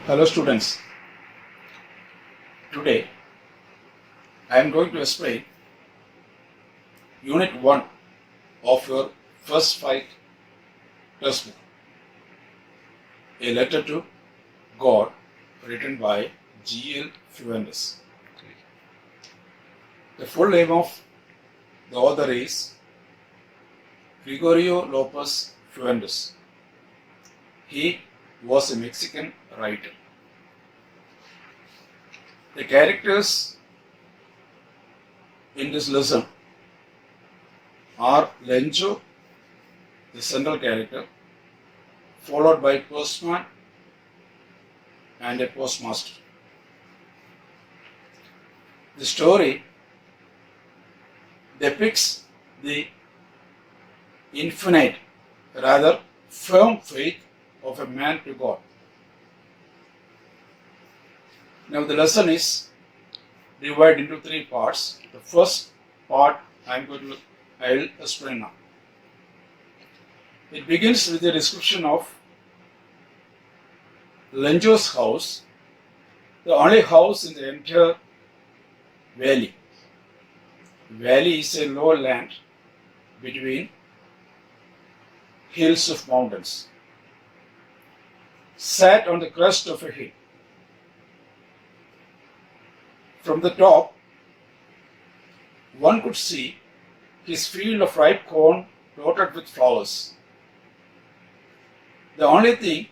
Hello students, today I am going to explain Unit 1 of your first 5 textbook, a letter to God written by G.L. Fuentes. The full name of the author is Gregorio Lopez Fuentes. He was a Mexican writer. The characters in this lesson are Lencho, the central character, followed by postman and a postmaster. The story depicts the infinite, rather firm faith of a man to God. Now the lesson is divided into 3 parts. The first part I will explain now. It begins with a description of Lencho's house, the only house in the entire valley. The valley is a low land between hills of mountains, sat on the crest of a hill. From the top, one could see his field of ripe corn dotted with flowers. The only thing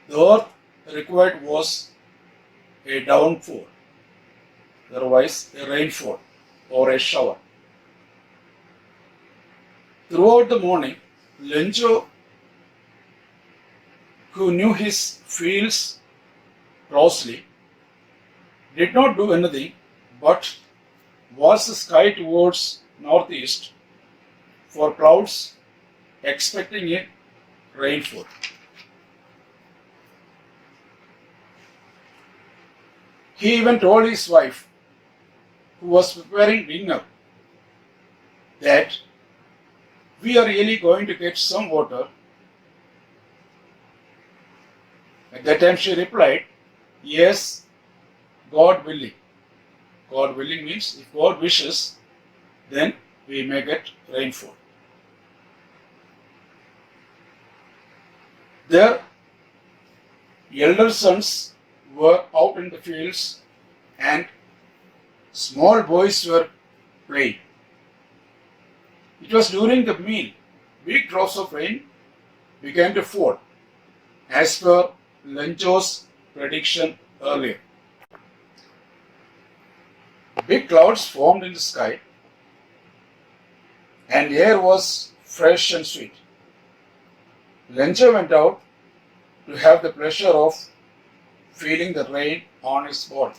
the earth required was a downpour, otherwise a rainfall or a shower. Throughout the morning, Lencho, who knew his fields closely, did not do anything but watch the sky towards northeast for clouds, expecting a rainfall. He even told his wife, who was preparing dinner, that we are really going to get some water. At that time she replied, yes, God willing. God willing means if God wishes, then we may get rainfall. Their elder sons were out in the fields and small boys were playing. It was during the meal, big drops of rain began to fall, as per Lencho's prediction earlier. Big clouds formed in the sky, and the air was fresh and sweet. Lencho went out to have the pleasure of feeling the rain on his body.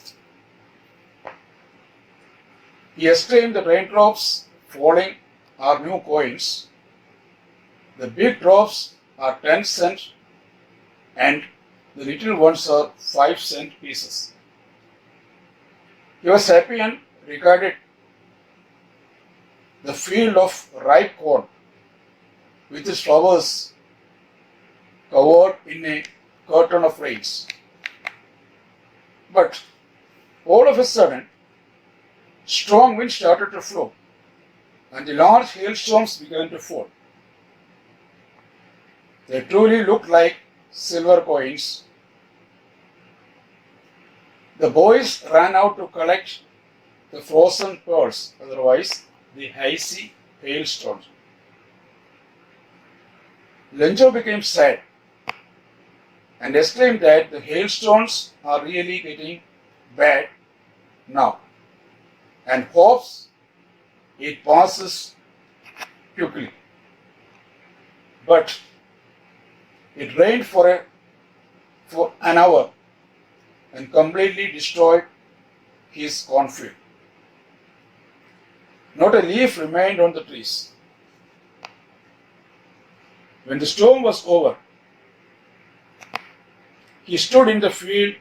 He exclaimed, the raindrops falling are new coins. The big drops are 10-cent and the little ones are 5-cent pieces. He was happy and regarded the field of ripe corn with its flowers covered in a curtain of rains. But all of a sudden, strong wind started to flow and the large hailstones began to fall. They truly looked like silver coins. The boys ran out to collect the frozen pearls, otherwise the icy hailstones. Lencho became sad and exclaimed that the hailstones are really getting bad now and hopes it passes quickly. But it rained for an hour and completely destroyed his cornfield. Not a leaf remained on the trees. When the storm was over, he stood in the field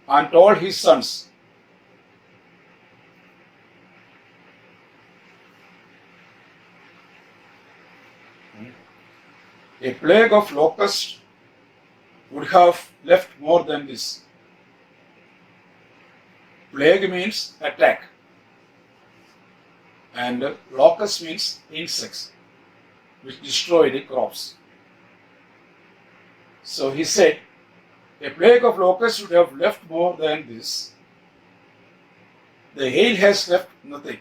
and told his sons, a plague of locusts would have left more than this. Plague means attack, and locust means insects which destroy the crops. So he said, a plague of locusts would have left more than this. The hail has left nothing.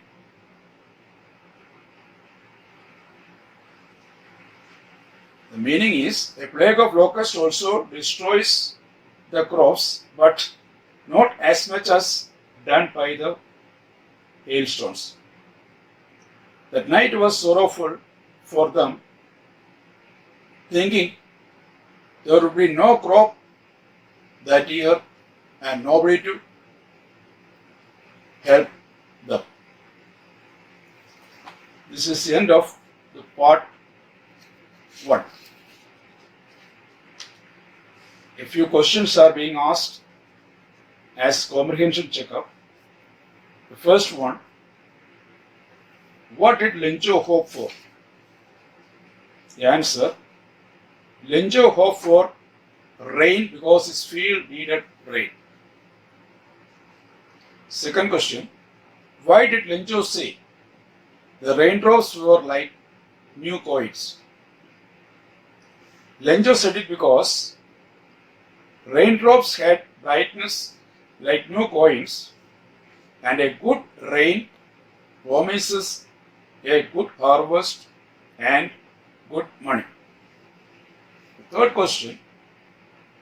The meaning is, a plague of locusts also destroys the crops, but not as much as done by the hailstones. That night was sorrowful for them, thinking there would be no crop that year and nobody to help them. This is the end of the part 1. A few questions are being asked as comprehension checkup. The first one, what did Lencho hope for? The answer, Lencho hoped for rain because his field needed rain. Second question, why did Lencho say the raindrops were like new coins? Lencho said it because raindrops had brightness like new coins, and a good rain promises a good harvest and good money. The third question,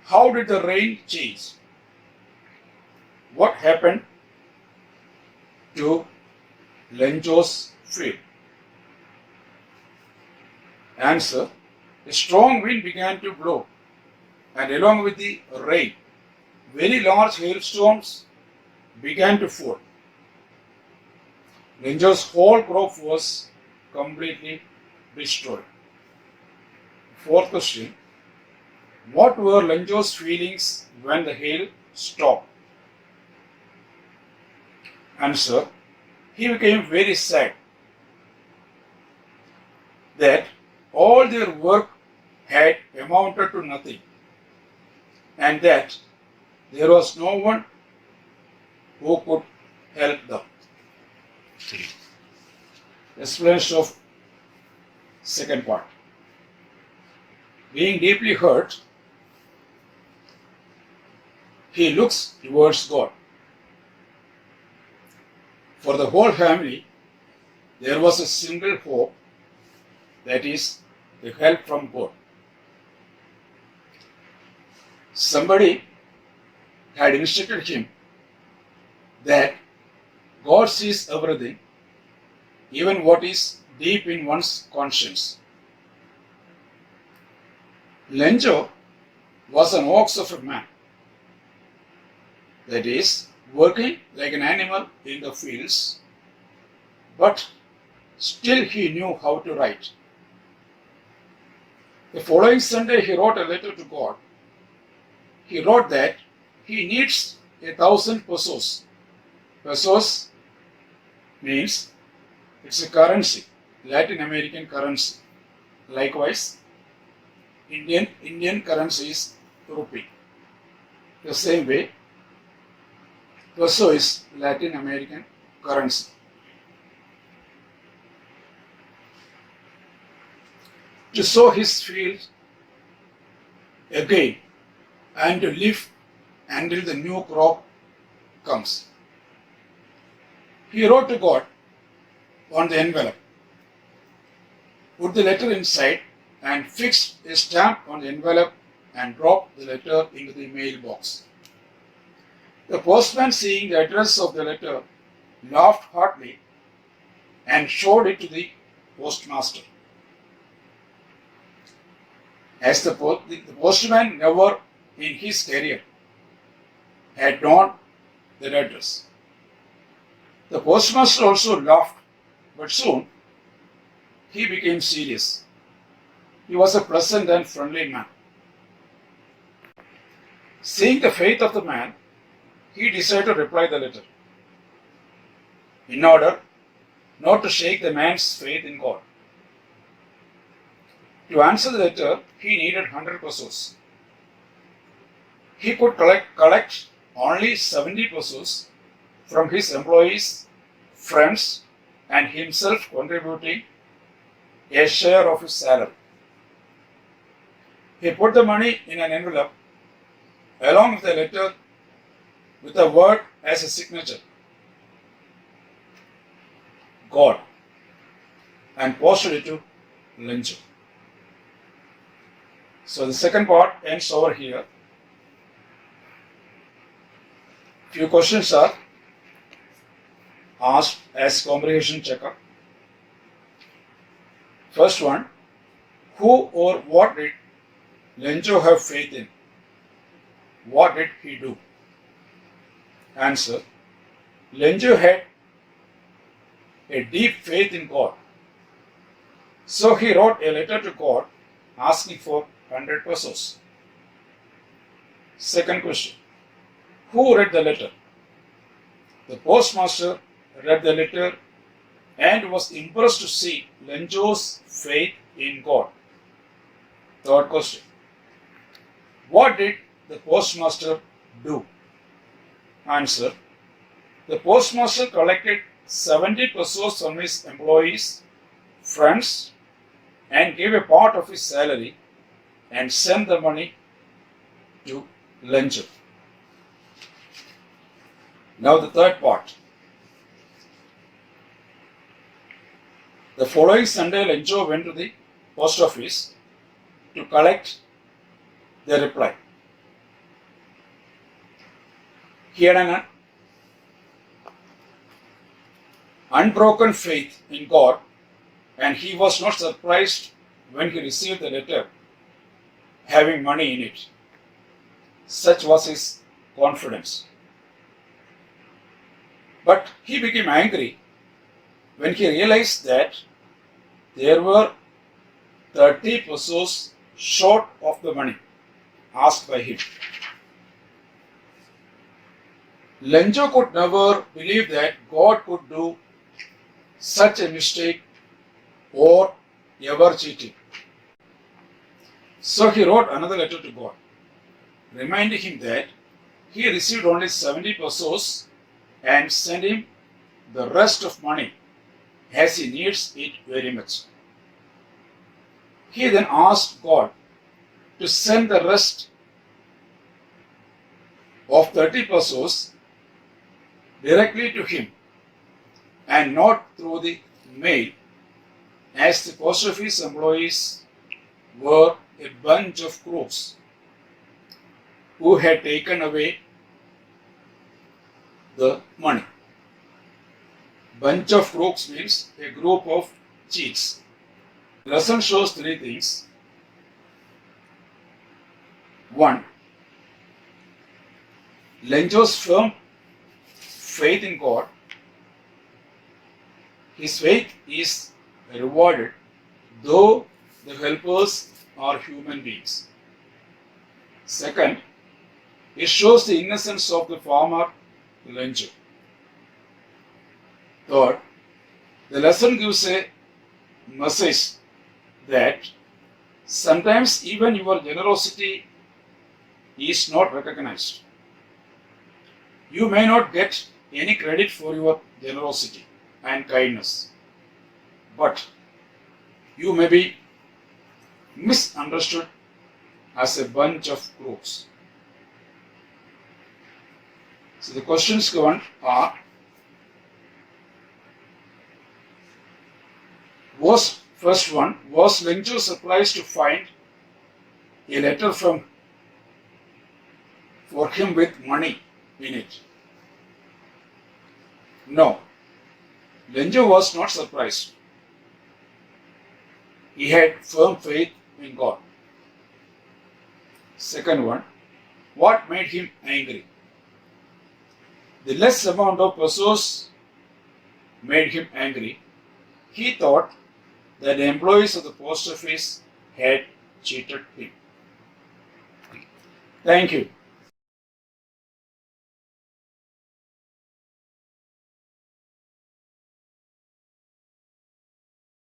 how did the rain change? What happened to Lencho's field? Answer, a strong wind began to blow, and along with the rain, very large hailstones began to fall. Lencho's whole crop was completely destroyed. Fourth question, what were Lencho's feelings when the hail stopped? Answer, he became very sad that all their work had amounted to nothing, and that there was no one who could help them. Explanation of second part. Being deeply hurt, he looks towards God. For the whole family, there was a single hope, that is, the help from God. Somebody had instructed him that God sees everything, even what is deep in one's conscience. Lencho was an ox of a man, that is, working like an animal in the fields, but still he knew how to write. The following Sunday he wrote a letter to God. He wrote that he needs 1,000 pesos. Pesos means it's a currency, Latin American currency. Likewise, Indian currency is rupee. The same way, peso is Latin American currency. To sow his field again and to live until the new crop comes. He wrote to God on the envelope, put the letter inside and fixed a stamp on the envelope and dropped the letter into the mailbox. The postman, seeing the address of the letter, laughed heartily and showed it to the postmaster. As the postman never in his career had known that address. The postmaster also laughed, but soon he became serious. He was a pleasant and friendly man. Seeing the faith of the man, he decided to reply the letter, in order not to shake the man's faith in God. To answer the letter, he needed 100 pesos. he could collect only 70 pesos from his employees, friends, and himself contributing a share of his salary. He put the money in an envelope along with a letter with a word as a signature, God, and posted it to Lencho. So the second part ends over here. Few questions are asked as comprehension checkup. First one, who or what did Lencho have faith in? What did he do? Answer, Lencho had a deep faith in God. So he wrote a letter to God asking for 100 pesos. Second question, who read the letter? The postmaster read the letter and was impressed to see Lencho's faith in God. Third question, what did the postmaster do? Answer, the postmaster collected 70 pesos from his employees, friends, and gave a part of his salary and sent the money to Lencho. Now the third part. The following Sunday, Lencho went to the post office to collect the reply. He had an unbroken faith in God, and he was not surprised when he received the letter having money in it. Such was his confidence. But he became angry when he realized that there were 30 pesos short of the money asked by him. Lencho could never believe that God could do such a mistake or ever cheating. So he wrote another letter to God, reminding him that he received only 70 pesos and sent him the rest of money as he needs it very much. He then asked God to send the rest of 30 pesos directly to him and not through the mail, as the post office employees were a bunch of crooks who had taken away the money. Bunch of crooks means a group of cheats. The lesson shows three things. 1. Lencho's firm faith in God. His faith is rewarded, though the helpers are human beings. Second, it shows the innocence of the farmer Lencho. Third, the lesson gives a message that sometimes even your generosity is not recognized. You may not get any credit for your generosity and kindness, but you may be misunderstood as a bunch of crooks. So the questions given are: first one, was Lencho surprised to find a letter for him with money in it? No, Lencho was not surprised. He had firm faith in God. Second one, what made him angry? The less amount of pesos made him angry. He thought that the employees of the post office had cheated him. Thank you.